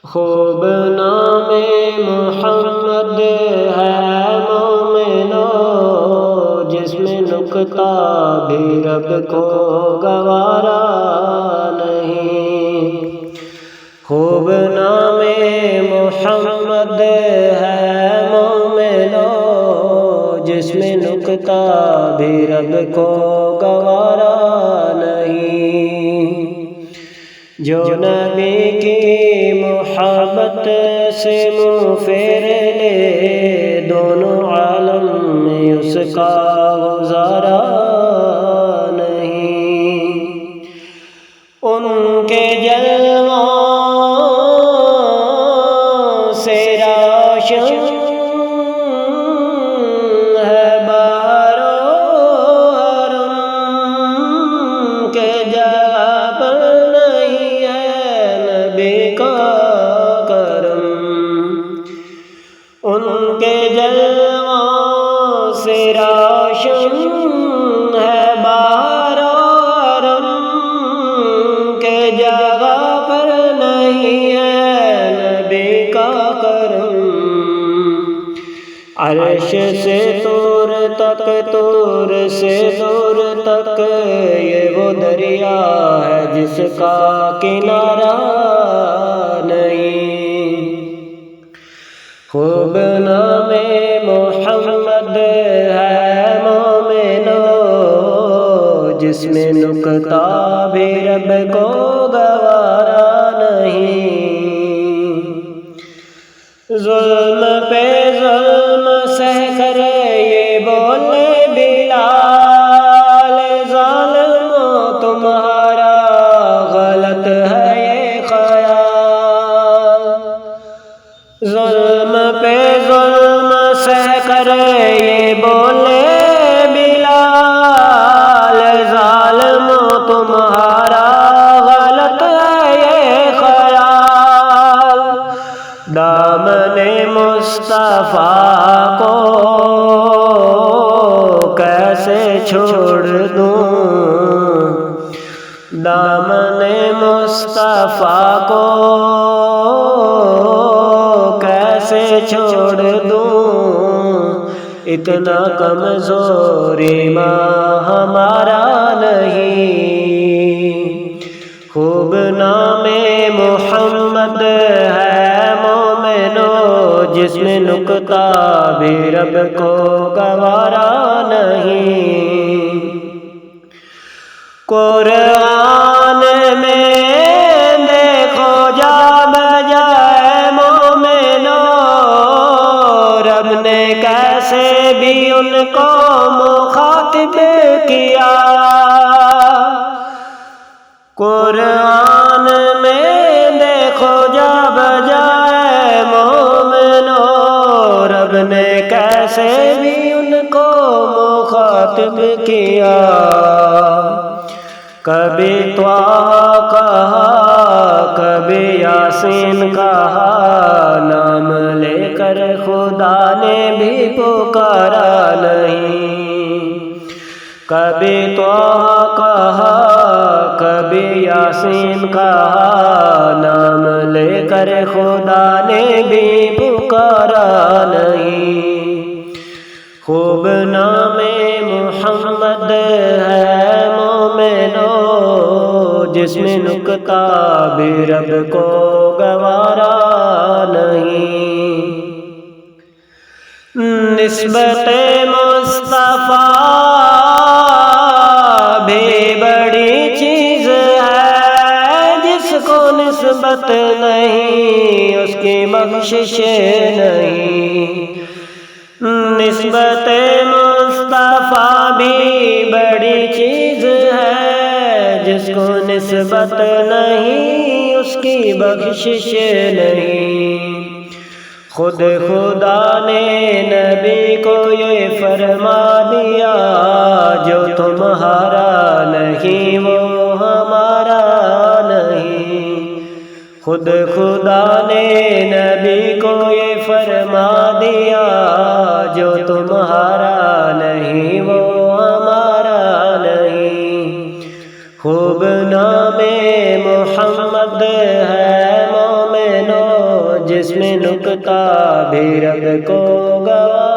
خوب نام محمد ہے مومنو، جس میں نکتہ بھی رب کو گوارا نہیں۔ خوب نام محمد ہے مومنو، جس میں نکتہ بھی رب کو گوارا نہیں۔ جو نبی کی محبت سے منہ پھیر لے، دونوں عالم میں اس کا گزارا نہیں۔ ان کے جلووں سے روشن ہے بہر و حرم، کے جگہ پر نہیں ہے نبی کا کرم۔ ان کے جلووں سے روشن ہے بہر و حرم، کے جگہ پر نہیں ہے نبی کا کرم۔ عرش سے طور تک، طور سے دور تک، یہ وہ دریا ہے جس کا کنارہ نہیں۔ خوب نام محمد ہے مومنو، جس میں نکتہ بھی رب کو گوارا نہیں۔ ظلم پہ ظلم سہ کر یہ بولے بلال، ظالمو تمہارا غلط ہے یہ خیال۔ ظلم پہ ظلم سہ کر یہ بولے بلال، ظالمو تمہارا غلط ہے یہ خیال۔ دامن مصطفیٰ کو کیسے چھوڑ دوں، دامن مصطفیٰ کو کیسے چھوڑ دوں، اتنا کمزور ایمان ہمارا نہیں۔ خوب نام محمد ہے مومنو، جس میں نکتہ بھی رب کو گوارا نہیں۔ قرآن میں دیکھو جا بجائے مومنو، رب نے کیسے بھی ان کو مخاطب کیا۔ قرآن میں دیکھو جا بجائے مومنو، رب نے کیسے بھی ان کو مخاطب کیا۔ کبھی طٰہٰ کہا، کبھی یاسین کہا، نام لے کر خدا نے بھی پکارا نہیں۔ کبھی طٰہٰ کہا، کبھی یاسین کہا، نام لے کر خدا نے بھی پکارا نہیں۔ خوب نام محمد ہے مومنو، جس میں نکتہ بھی رب کو گوارا نہیں۔ نسبت مصطفیٰ بھی بڑی چیز ہے، جس کو نسبت نہیں اس کی بخشش نہیں۔ نسبت مصطفیٰ بھی بڑی چیز ہے، جس کو نسبت نہیں اس کی بخشش نہیں۔ خود خدا نے نبی کو یہ فرما دیا، جو تمہارا نہیں وہ ہمارا نہیں۔ خود خدا نے نبی کو یہ فرما دیا، جو تمہارا نہیں وہ ہمارا نہیں۔ خوب نام محمد ہے مومنو، جس میں نکتہ بھی رب کو گوارا